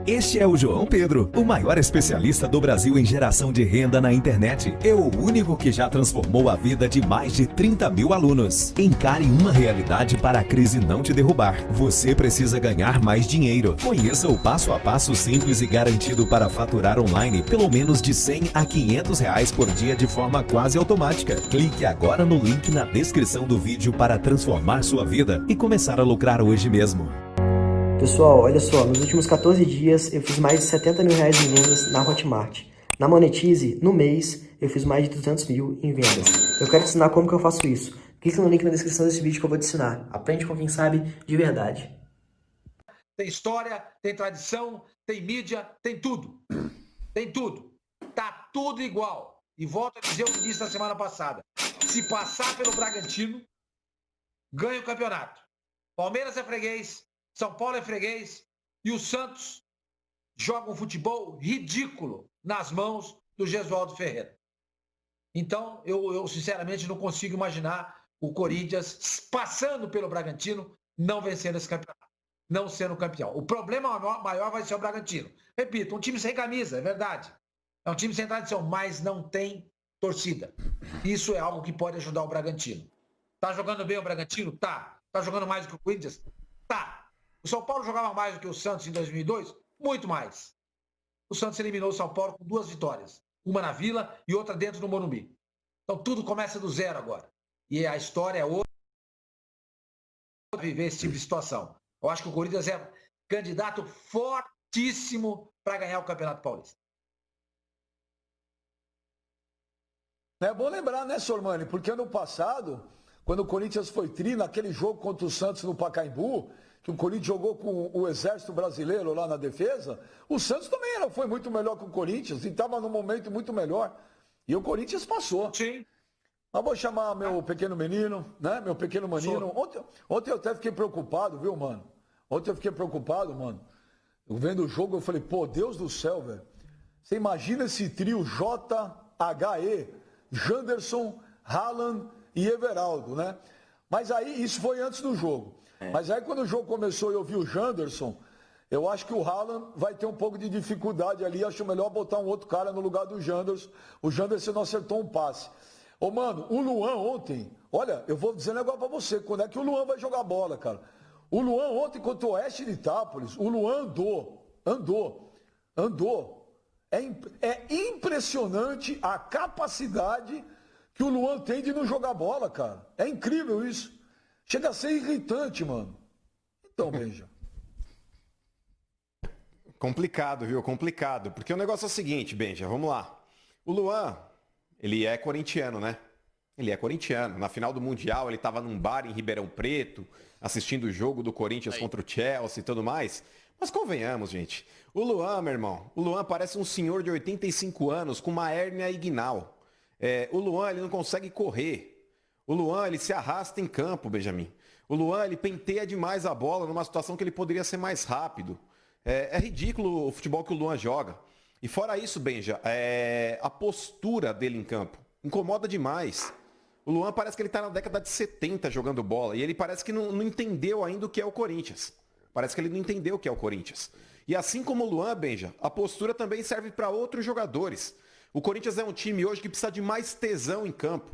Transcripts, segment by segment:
Este é o João Pedro, o maior especialista do Brasil em geração de renda na internet. É o único que já transformou a vida de mais de 30 mil alunos. Encare uma realidade para a crise não te derrubar. Você precisa ganhar mais dinheiro. Conheça o passo a passo simples e garantido para faturar online pelo menos de 100 a 500 reais por dia de forma quase automática. Clique agora no link na descrição do vídeo para transformar sua vida e começar a lucrar hoje mesmo. Pessoal, olha só, nos últimos 14 dias eu fiz mais de 70 mil reais em vendas na Hotmart. Na Monetize, no mês, eu fiz mais de 200 mil em vendas. Eu quero te ensinar como que eu faço isso. Clica no link na descrição desse vídeo que eu vou te ensinar. Aprende com quem sabe de verdade. Tem história, tem tradição, tem mídia, tem tudo. Tem tudo. Tá tudo igual. E volto a dizer o que disse na semana passada. Se passar pelo Bragantino, ganha o campeonato. Palmeiras é freguês, São Paulo é freguês e o Santos joga um futebol ridículo nas mãos do Gesualdo Ferreira. Então, eu sinceramente não consigo imaginar o Corinthians passando pelo Bragantino, não vencendo esse campeonato, não sendo campeão. O problema maior vai ser o Bragantino. Repito, um time sem camisa, é verdade. É um time sem tradição, mas não tem torcida. Isso é algo que pode ajudar o Bragantino. Tá jogando bem o Bragantino? Tá. Tá jogando mais do que o Corinthians? Tá. O São Paulo jogava mais do que o Santos em 2002? Muito mais. O Santos eliminou o São Paulo com 2 vitórias. Uma na Vila e outra dentro do Morumbi. Então tudo começa do zero agora. E a história é outra. Viver esse tipo de situação. Eu acho que o Corinthians é candidato fortíssimo para ganhar o Campeonato Paulista. É bom lembrar, né, Sormani? Porque ano passado, quando o Corinthians foi tri, naquele jogo contra o Santos no Pacaembu, que o Corinthians jogou com o Exército Brasileiro lá na defesa, o Santos também foi muito melhor que o Corinthians e estava num momento muito melhor. E o Corinthians passou. Sim. Mas vou chamar meu pequeno menino, né? Meu pequeno menino. Ontem eu até fiquei preocupado, viu, mano? Ontem eu fiquei preocupado, mano. Eu vendo o jogo, eu falei, pô, Deus do céu, velho. Você imagina esse trio JHE, Janderson, Haaland e Everaldo, né? Mas aí, isso foi antes do jogo. Mas aí quando o jogo começou e eu vi o Janderson, eu acho que o Haaland vai ter um pouco de dificuldade ali. Acho melhor botar um outro cara no lugar do Janderson. O Janderson não acertou um passe. Ô, mano, o Luan ontem, olha, eu vou dizer um negócio pra você, quando é que o Luan vai jogar bola, cara? O Luan ontem contra o Oeste de Itápolis, o Luan andou. É impressionante a capacidade que o Luan tem de não jogar bola, cara. É incrível isso. Chega a ser irritante, mano. Então, Benja. Complicado, viu? Complicado. Porque o negócio é o seguinte, Benja, vamos lá. O Luan, ele é corintiano, né? Ele é corintiano. Na final do Mundial, ele estava num bar em Ribeirão Preto, assistindo o jogo do Corinthians contra o Chelsea e tudo mais. Mas convenhamos, gente. O Luan, meu irmão, o Luan parece um senhor de 85 anos com uma hérnia inguinal. O Luan, ele não consegue correr. O Luan, ele se arrasta em campo, Benjamin. O Luan, ele penteia demais a bola numa situação que ele poderia ser mais rápido. É ridículo o futebol que o Luan joga. E fora isso, Benja, a postura dele em campo incomoda demais. O Luan parece que ele está na década de 70 jogando bola. E ele parece que não entendeu ainda o que é o Corinthians. Parece que ele não entendeu o que é o Corinthians. E assim como o Luan, Benja, a postura também serve para outros jogadores. O Corinthians é um time hoje que precisa de mais tesão em campo.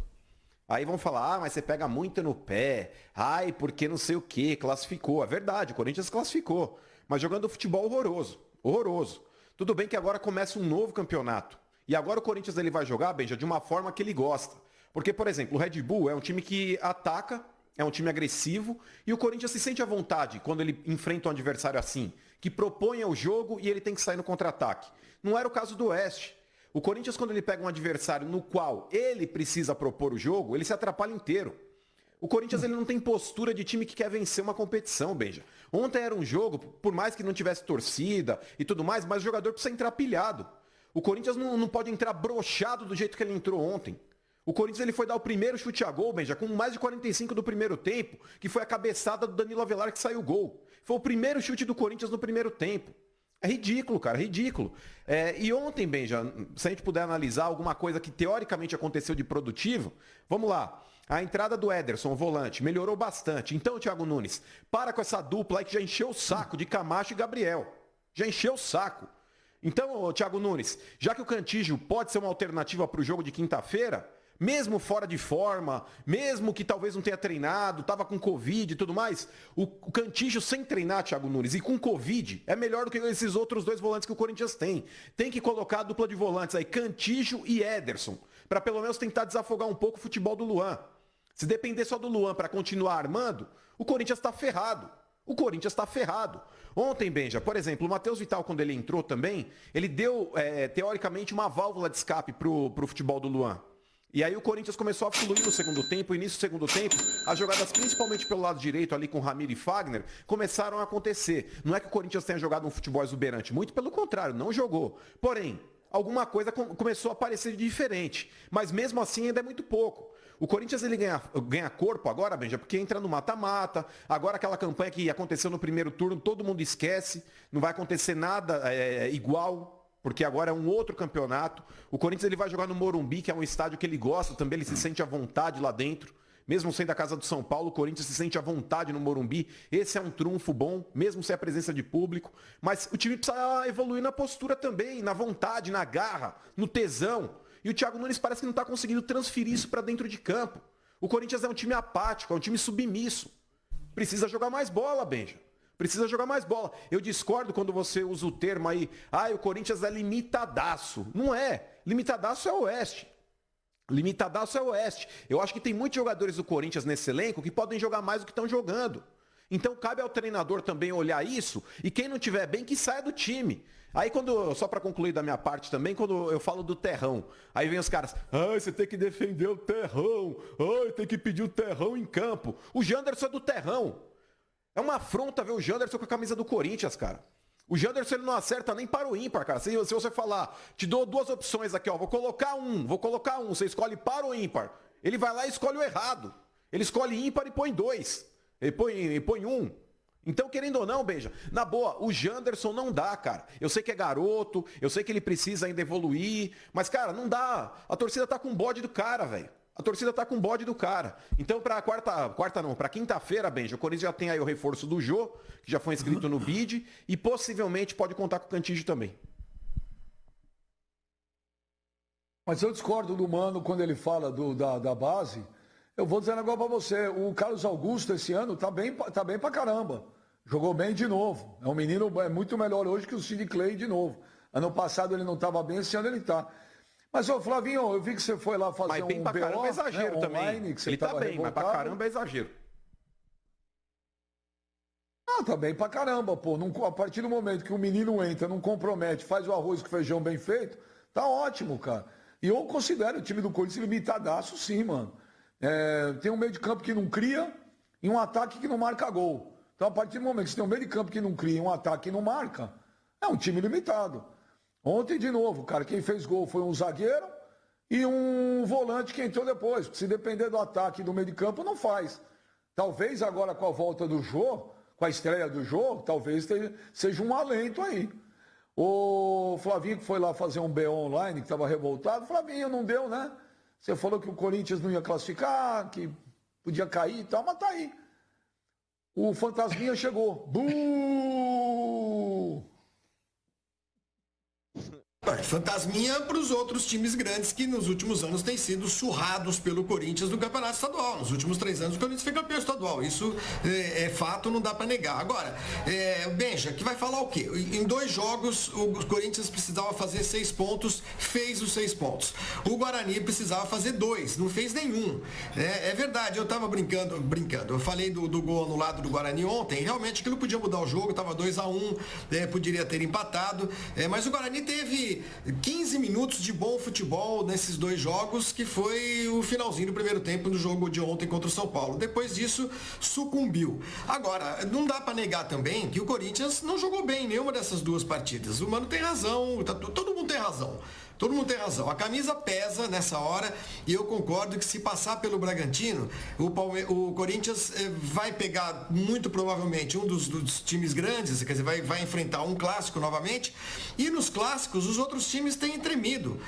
Aí vão falar, mas você pega muito no pé. Ai, porque não sei o que, classificou. É verdade, o Corinthians classificou. Mas jogando futebol horroroso. Horroroso. Tudo bem que agora começa um novo campeonato. E agora o Corinthians ele vai jogar, Benja, de uma forma que ele gosta. Porque, por exemplo, o Red Bull é um time que ataca, é um time agressivo. E o Corinthians se sente à vontade quando ele enfrenta um adversário assim. Que propõe o jogo e ele tem que sair no contra-ataque. Não era o caso do Oeste. O Corinthians, quando ele pega um adversário no qual ele precisa propor o jogo, ele se atrapalha inteiro. O Corinthians ele não tem postura de time que quer vencer uma competição, Benja. Ontem era um jogo, por mais que não tivesse torcida e tudo mais, mas o jogador precisa entrar pilhado. O Corinthians não pode entrar broxado do jeito que ele entrou ontem. O Corinthians ele foi dar o primeiro chute a gol, Benja, com mais de 45 do primeiro tempo, que foi a cabeçada do Danilo Avelar que saiu o gol. Foi o primeiro chute do Corinthians no primeiro tempo. É ridículo, cara, ridículo. E ontem, Benja, se a gente puder analisar alguma coisa que teoricamente aconteceu de produtivo, vamos lá. A entrada do Ederson, o volante, melhorou bastante. Então, Thiago Nunes, para com essa dupla aí que já encheu o saco de Camacho e Gabriel. Já encheu o saco. Então, Thiago Nunes, já que o Cantígio pode ser uma alternativa para o jogo de quinta-feira, mesmo fora de forma, mesmo que talvez não tenha treinado, estava com Covid e tudo mais, o Cantígio sem treinar, Thiago Nunes, e com Covid, é melhor do que esses outros 2 volantes que o Corinthians tem. Tem que colocar a dupla de volantes aí, Cantígio e Ederson, para pelo menos tentar desafogar um pouco o futebol do Luan. Se depender só do Luan para continuar armando, o Corinthians está ferrado. O Corinthians está ferrado. Ontem, Benja, por exemplo, o Matheus Vital, quando ele entrou também, ele deu, teoricamente, uma válvula de escape pro futebol do Luan. E aí o Corinthians começou a fluir no segundo tempo, início do segundo tempo, as jogadas principalmente pelo lado direito ali com Ramiro e Fagner começaram a acontecer. Não é que o Corinthians tenha jogado um futebol exuberante, muito pelo contrário, não jogou. Porém, alguma coisa começou a parecer diferente, mas mesmo assim ainda é muito pouco. O Corinthians ele ganha corpo agora, Benja, porque entra no mata-mata, agora aquela campanha que aconteceu no primeiro turno, todo mundo esquece, não vai acontecer nada igual, porque agora é um outro campeonato. O Corinthians ele vai jogar no Morumbi, que é um estádio que ele gosta também, ele se sente à vontade lá dentro. Mesmo sendo a casa do São Paulo, o Corinthians se sente à vontade no Morumbi. Esse é um trunfo bom, mesmo sem a presença de público. Mas o time precisa evoluir na postura também, na vontade, na garra, no tesão. E o Thiago Nunes parece que não está conseguindo transferir isso para dentro de campo. O Corinthians é um time apático, é um time submisso. Precisa jogar mais bola, Benja. Precisa jogar mais bola. Eu discordo quando você usa o termo aí, o Corinthians é limitadaço. Não é. Limitadaço é o Oeste. Limitadaço é o Oeste. Eu acho que tem muitos jogadores do Corinthians nesse elenco que podem jogar mais do que estão jogando. Então cabe ao treinador também olhar isso e quem não tiver bem que saia do time. Aí só para concluir da minha parte também, quando eu falo do Terrão, aí vem os caras, você tem que defender o Terrão, tem que pedir o Terrão em campo. O Janderson é do Terrão. É uma afronta ver o Janderson com a camisa do Corinthians, cara. O Janderson ele não acerta nem para o ímpar, cara. Se você falar, te dou 2 opções aqui, vou colocar um, você escolhe para o ímpar. Ele vai lá e escolhe o errado. Ele escolhe ímpar e põe 2. Ele põe 1. Então, querendo ou não, Benja, na boa, o Janderson não dá, cara. Eu sei que é garoto, eu sei que ele precisa ainda evoluir, mas, cara, não dá. A torcida tá com o bode do cara, velho. A torcida tá com o bode do cara. Então, pra pra quinta-feira, Benja, o Corinthians já tem aí o reforço do Jô, que já foi inscrito no BID, e possivelmente pode contar com o Cantígio também. Mas eu discordo do Mano quando ele fala da base. Eu vou dizer um negócio pra você. O Carlos Augusto, esse ano, tá bem pra caramba. Jogou bem de novo. É um menino muito melhor hoje que o Sid Clay de novo. Ano passado ele não estava bem, esse ano ele tá. Mas, Flavinho, eu vi que você foi lá fazer mas bem pra caramba é exagero também. Online, que ele tá bem, revoltado. Mas pra caramba é exagero. Tá bem pra caramba, pô. A partir do momento que o menino entra, não compromete, faz o arroz com feijão bem feito, tá ótimo, cara. E eu considero o time do Corinthians limitadaço, sim, mano. Tem um meio de campo que não cria e um ataque que não marca gol. Então, a partir do momento que você tem um meio de campo que não cria e um ataque que não marca, é um time limitado. Ontem, de novo, cara, quem fez gol foi um zagueiro e um volante que entrou depois. Se depender do ataque e do meio de campo, não faz. Talvez agora com a volta do Jô, com a estreia do Jô, talvez seja um alento aí. O Flavinho que foi lá fazer um BO online, que estava revoltado, Flavinho, não deu, né? Você falou que o Corinthians não ia classificar, que podia cair e tal, mas tá aí. O Fantasminha chegou. Fantasminha para os outros times grandes que nos últimos anos têm sido surrados pelo Corinthians no Campeonato Estadual. Nos últimos 3 anos o Corinthians foi campeão estadual. Isso é fato, não dá para negar. Agora, Benja, que vai falar o quê? Em 2 jogos o Corinthians precisava fazer 6 pontos, fez os 6 pontos. O Guarani precisava fazer 2, não fez nenhum. É verdade, eu estava brincando. Eu falei do gol anulado do Guarani ontem. Realmente aquilo podia mudar o jogo, estava 2-1, poderia ter empatado. Mas o Guarani teve 15 minutos de bom futebol nesses 2 jogos, que foi o finalzinho do primeiro tempo do jogo de ontem contra o São Paulo. Depois disso, sucumbiu. Agora, não dá para negar também que o Corinthians não jogou bem em nenhuma dessas 2 partidas. O Mano tem razão, todo mundo tem razão. Todo mundo tem razão. A camisa pesa nessa hora e eu concordo que se passar pelo Bragantino, o Corinthians vai pegar muito provavelmente um dos times grandes, quer dizer, vai enfrentar um clássico novamente, e nos clássicos os outros times têm tremido.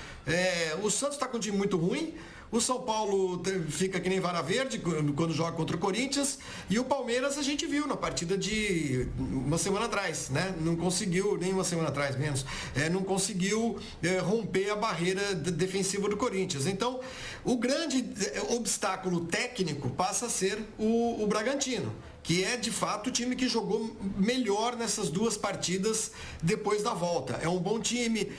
O Santos está com um time muito ruim, O São Paulo fica que nem vara verde quando joga contra o Corinthians. E o Palmeiras a gente viu na partida de uma semana atrás, né? Não conseguiu, nem uma semana atrás menos, não conseguiu romper a barreira defensiva do Corinthians. Então, o grande obstáculo técnico passa a ser o Bragantino, que é de fato o time que jogou melhor nessas duas partidas depois da volta. É um bom time,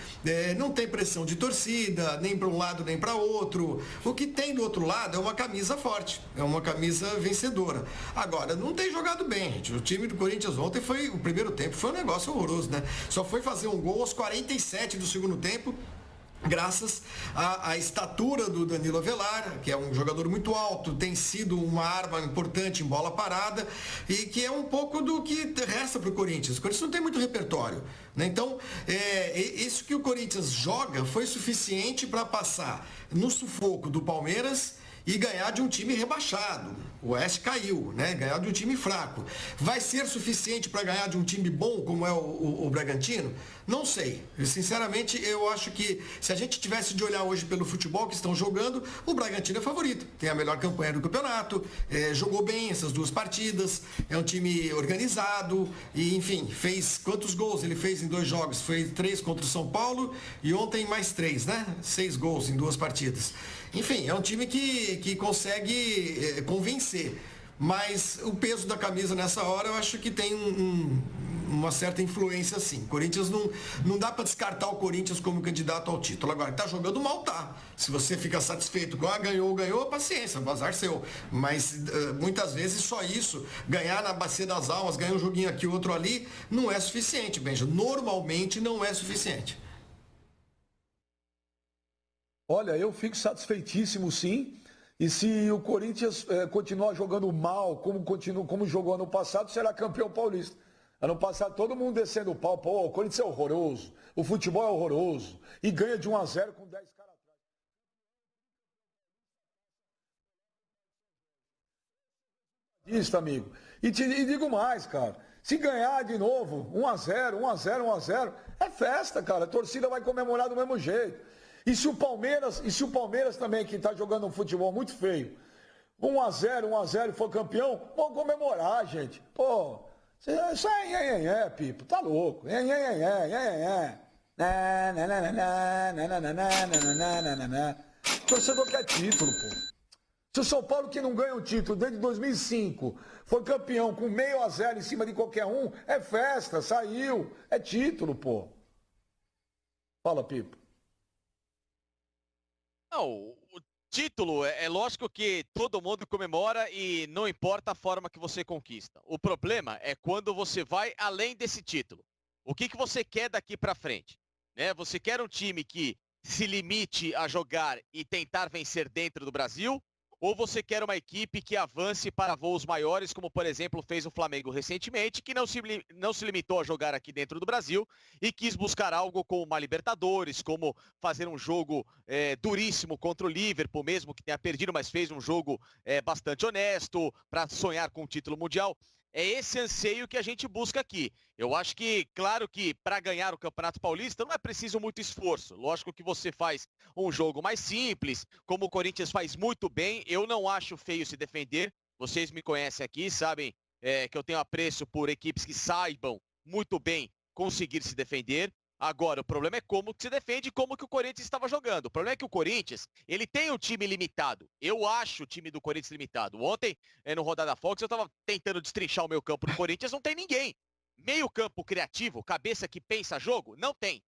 não tem pressão de torcida, nem para um lado nem para outro. O que tem do outro lado é uma camisa forte, é uma camisa vencedora. Agora, não tem jogado bem, gente. O time do Corinthians ontem o primeiro tempo foi um negócio horroroso, né? Só foi fazer um gol aos 47 do segundo tempo, graças à estatura do Danilo Avelar, que é um jogador muito alto, tem sido uma arma importante em bola parada e que é um pouco do que resta para o Corinthians. O Corinthians não tem muito repertório, né? Então, isso que o Corinthians joga foi suficiente para passar no sufoco do Palmeiras e ganhar de um time rebaixado. O Oeste caiu, né? Ganhar de um time fraco. Vai ser suficiente para ganhar de um time bom como é o Bragantino? Não sei. Sinceramente, eu acho que se a gente tivesse de olhar hoje pelo futebol que estão jogando, o Bragantino é favorito. Tem a melhor campanha do campeonato, jogou bem essas duas partidas, é um time organizado e, enfim, fez quantos gols ele fez em 2 jogos? Foi 3 contra o São Paulo e ontem mais 3, né? 6 gols em 2 partidas. Enfim, é um time que consegue convencer. Mas o peso da camisa nessa hora eu acho que tem uma certa influência sim. Corinthians não dá para descartar o Corinthians como candidato ao título. Agora, tá jogando mal, tá. Se você fica satisfeito com ganhou, paciência, bazar seu. Mas muitas vezes só isso, ganhar na Bacia das Almas, ganhar um joguinho aqui, outro ali, não é suficiente, Benja. Normalmente não é suficiente. Olha, eu fico satisfeitíssimo sim. E se o Corinthians continuar jogando mal, como jogou ano passado, será campeão paulista. Ano passado todo mundo descendo o pau, pô, o Corinthians é horroroso, o futebol é horroroso, e ganha de 1-0 com 10 caras atrás. Isso, amigo. E digo mais, cara, se ganhar de novo, 1-0, é festa, cara, a torcida vai comemorar do mesmo jeito. E se o Palmeiras também, que está jogando um futebol muito feio, 1-0 e for campeão, vão comemorar, gente. Pô, isso é Pipo, tá louco. Torcedor quer título, pô. Se o São Paulo, que não ganha um título desde 2005, foi campeão com 0,5 em cima de qualquer um, é festa, saiu, é título, pô. Fala, Pipo. Não, o título é lógico que todo mundo comemora e não importa a forma que você conquista. O problema é quando você vai além desse título. O que você quer daqui para frente? Né? Você quer um time que se limite a jogar e tentar vencer dentro do Brasil? Ou você quer uma equipe que avance para voos maiores, como por exemplo fez o Flamengo recentemente, que não se limitou a jogar aqui dentro do Brasil e quis buscar algo como uma Libertadores, como fazer um jogo duríssimo contra o Liverpool, mesmo que tenha perdido, mas fez um jogo bastante honesto para sonhar com o título mundial. É esse anseio que a gente busca aqui. Eu acho que, claro que para ganhar o Campeonato Paulista não é preciso muito esforço. Lógico que você faz um jogo mais simples, como o Corinthians faz muito bem. Eu não acho feio se defender. Vocês me conhecem aqui, sabem que eu tenho apreço por equipes que saibam muito bem conseguir se defender. Agora, o problema é como que se defende e como que o Corinthians estava jogando. O problema é que o Corinthians, ele tem um time limitado. Eu acho o time do Corinthians limitado. Ontem, no Rodada Fox, eu estava tentando destrinchar o meio campo do Corinthians, não tem ninguém. Meio campo criativo, cabeça que pensa jogo, não tem.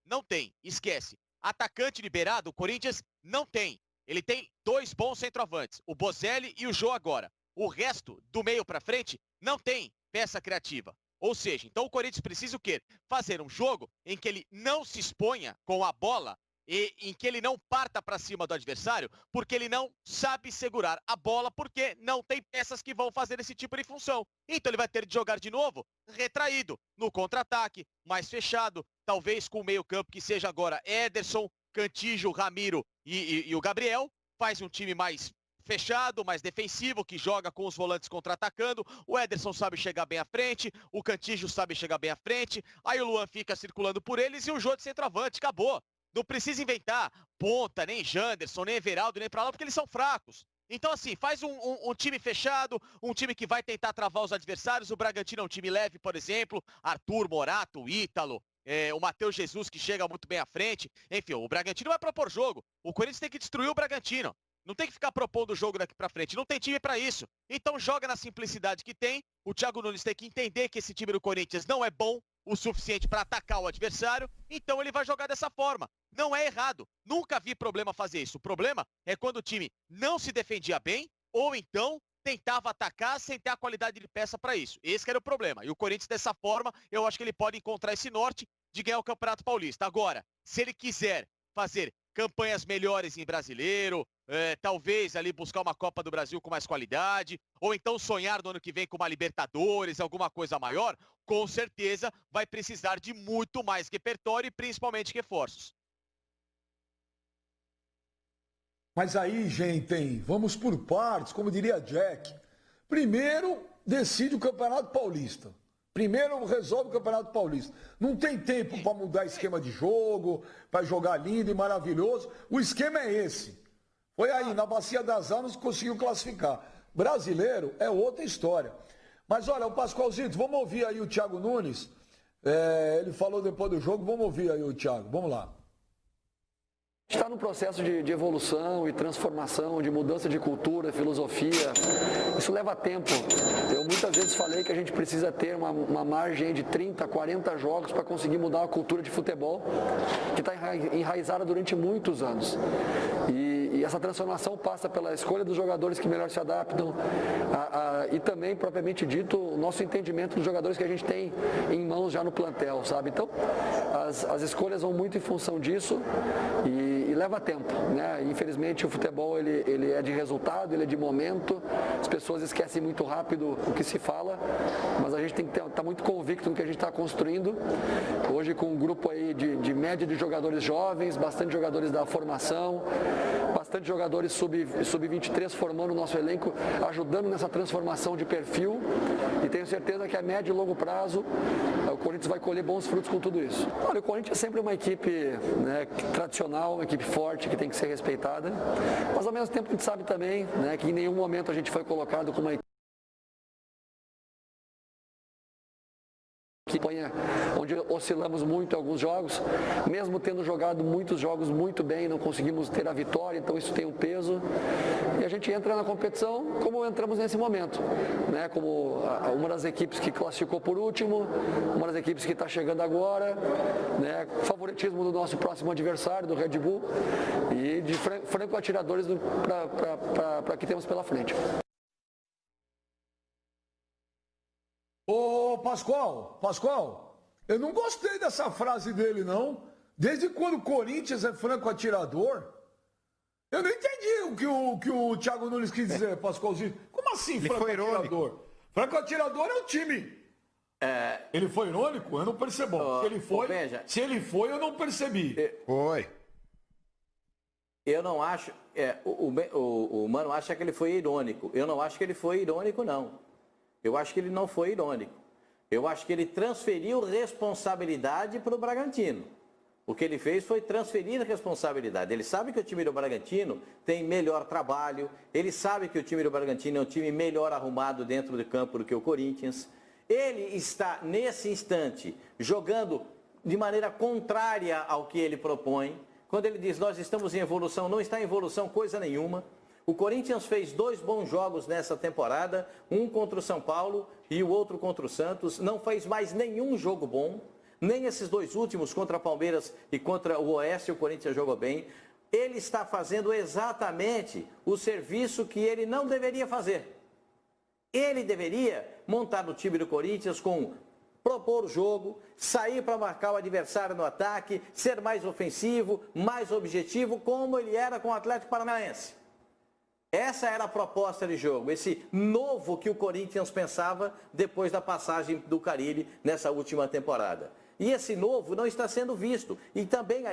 Não tem, esquece. Atacante liberado, o Corinthians não tem. Ele tem 2 bons centroavantes, o Bozelli e o Jô agora. O resto, do meio para frente, não tem peça criativa. Ou seja, então o Corinthians precisa o quê? Fazer um jogo em que ele não se exponha com a bola e em que ele não parta para cima do adversário, porque ele não sabe segurar a bola, porque não tem peças que vão fazer esse tipo de função. Então ele vai ter de jogar de novo retraído, no contra-ataque, mais fechado, talvez com o meio-campo que seja agora Ederson, Cantillo, Ramiro e o Gabriel, faz um time mais fechado, mais defensivo, que joga com os volantes contra-atacando. O Ederson sabe chegar bem à frente, o Cantillo sabe chegar bem à frente, aí o Luan fica circulando por eles e o Jô de centroavante, acabou. Não precisa inventar Ponta, nem Janderson, nem Everaldo, nem pra lá, porque eles são fracos. Então, assim, faz um time fechado, um time que vai tentar travar os adversários. O Bragantino é um time leve, por exemplo. Arthur, Morato, Ítalo, o Matheus Jesus, que chega muito bem à frente. Enfim, o Bragantino vai propor jogo. O Corinthians tem que destruir o Bragantino. Não tem que ficar propondo o jogo daqui pra frente. Não tem time pra isso. Então joga na simplicidade que tem. O Thiago Nunes tem que entender que esse time do Corinthians não é bom o suficiente para atacar o adversário, então ele vai jogar dessa forma. Não é errado. Nunca vi problema fazer isso. O problema é quando o time não se defendia bem ou então tentava atacar sem ter a qualidade de peça para isso. Esse que era o problema. E o Corinthians, dessa forma, eu acho que ele pode encontrar esse norte de ganhar o Campeonato Paulista. Agora, se ele quiser fazer campanhas melhores em Brasileiro, talvez ali buscar uma Copa do Brasil com mais qualidade, ou então sonhar no ano que vem com uma Libertadores, alguma coisa maior, com certeza vai precisar de muito mais repertório e principalmente reforços. Mas aí, gente, vamos por partes, como diria Jack. Primeiro, decide o Campeonato Paulista. Primeiro resolve o Campeonato Paulista. Não tem tempo para mudar esquema de jogo, para jogar lindo e maravilhoso. O esquema é esse. Foi aí, na Bacia das Almas, conseguiu classificar. Brasileiro é outra história. Mas olha, o Pascoalzito, vamos ouvir aí o Thiago Nunes. Ele falou depois do jogo, vamos ouvir aí o Thiago. Vamos lá. Está no processo de evolução e transformação, de mudança de cultura, filosofia. Isso leva tempo. Eu muitas vezes falei que a gente precisa ter uma margem de 30, 40 jogos para conseguir mudar a cultura de futebol que está enraizada durante muitos anos. E essa transformação passa pela escolha dos jogadores que melhor se adaptam e também, propriamente dito, o nosso entendimento dos jogadores que a gente tem em mãos já no plantel, sabe? Então, as escolhas vão muito em função disso e leva tempo, né? Infelizmente, o futebol ele é de resultado, ele é de momento, as pessoas esquecem muito rápido o que se fala, mas a gente tem que estar muito convicto no que a gente está construindo. Hoje, com um grupo aí de média de jogadores jovens, bastante jogadores da formação, bastante jogadores sub-23 formando o nosso elenco, ajudando nessa transformação de perfil, e tenho certeza que a médio e longo prazo o Corinthians vai colher bons frutos com tudo isso. Olha, o Corinthians é sempre uma equipe, né, tradicional, uma equipe forte que tem que ser respeitada, mas ao mesmo tempo a gente sabe também, né, que em nenhum momento a gente foi colocado como uma equipe onde oscilamos muito em alguns jogos, mesmo tendo jogado muitos jogos muito bem, não conseguimos ter a vitória, então isso tem um peso, e a gente entra na competição como entramos nesse momento, né? Como uma das equipes que classificou por último, uma das equipes que está chegando agora, né? Favoritismo do nosso próximo adversário, do Red Bull, e de franco atiradores para que temos pela frente. Ô, Pascoal, eu não gostei dessa frase dele, não. Desde quando o Corinthians é franco atirador, eu não entendi o que o Thiago Nunes quis dizer, Pascoalzinho. Como assim, franco atirador? Franco atirador é o time. Ele foi irônico? Eu não percebo. Se ele foi, eu não percebi. Foi. Eu não acho... o Mano acha que ele foi irônico. Eu não acho que ele foi irônico, não. Eu acho que ele não foi irônico. Eu acho que ele transferiu responsabilidade para o Bragantino. O que ele fez foi transferir responsabilidade. Ele sabe que o time do Bragantino tem melhor trabalho, ele sabe que o time do Bragantino é um time melhor arrumado dentro do campo do que o Corinthians. Ele está, nesse instante, jogando de maneira contrária ao que ele propõe. Quando ele diz, nós estamos em evolução, não está em evolução coisa nenhuma. O Corinthians fez 2 bons jogos nessa temporada, um contra o São Paulo e o outro contra o Santos. Não fez mais nenhum jogo bom, nem esses 2 últimos contra o Palmeiras e contra o Oeste, o Corinthians jogou bem. Ele está fazendo exatamente o serviço que ele não deveria fazer. Ele deveria montar no time do Corinthians com propor o jogo, sair para marcar o adversário no ataque, ser mais ofensivo, mais objetivo, como ele era com o Atlético Paranaense. Essa era a proposta de jogo, esse novo que o Corinthians pensava depois da passagem do Carille nessa última temporada. E esse novo não está sendo visto. E também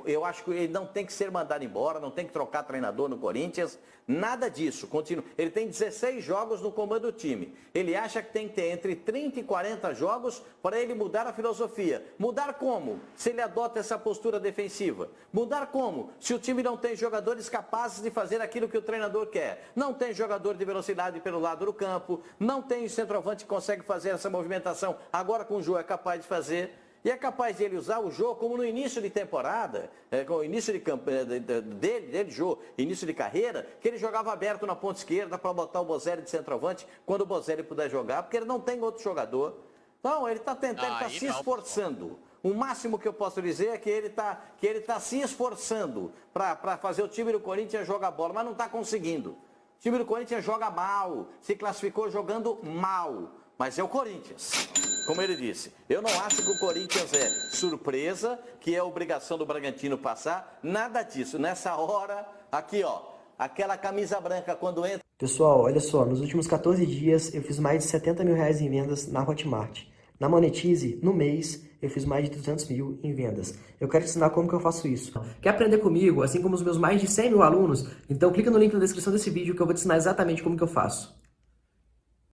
eu acho que ele não tem que ser mandado embora, não tem que trocar treinador no Corinthians, nada disso. Continua. Ele tem 16 jogos no comando do time. Ele acha que tem que ter entre 30 e 40 jogos para ele mudar a filosofia. Mudar como? Se ele adota essa postura defensiva. Mudar como? Se o time não tem jogadores capazes de fazer aquilo que o treinador quer. Não tem jogador de velocidade pelo lado do campo, não tem centroavante que consegue fazer essa movimentação. Agora com o Jô é capaz de fazer. E é capaz de ele usar o Jô como no início de temporada, com o início de dele, Jô, início de carreira, que ele jogava aberto na ponta esquerda para botar o Bozelli de centroavante quando o Bozelli puder jogar, porque ele não tem outro jogador. Então, ele está tentando, ele está se esforçando. O máximo que eu posso dizer é que ele está se esforçando para fazer o time do Corinthians jogar bola, mas não está conseguindo. O time do Corinthians joga mal, se classificou jogando mal, mas é o Corinthians. Como ele disse, eu não acho que o Corinthians é surpresa, que é obrigação do Bragantino passar, nada disso. Nessa hora, aqui ó, aquela camisa branca quando entra... Pessoal, olha só, nos últimos 14 dias eu fiz mais de 70 mil reais em vendas na Hotmart. Na Monetize, no mês, eu fiz mais de 200 mil em vendas. Eu quero te ensinar como que eu faço isso. Quer aprender comigo, assim como os meus mais de 100 mil alunos? Então clica no link na descrição desse vídeo que eu vou te ensinar exatamente como que eu faço.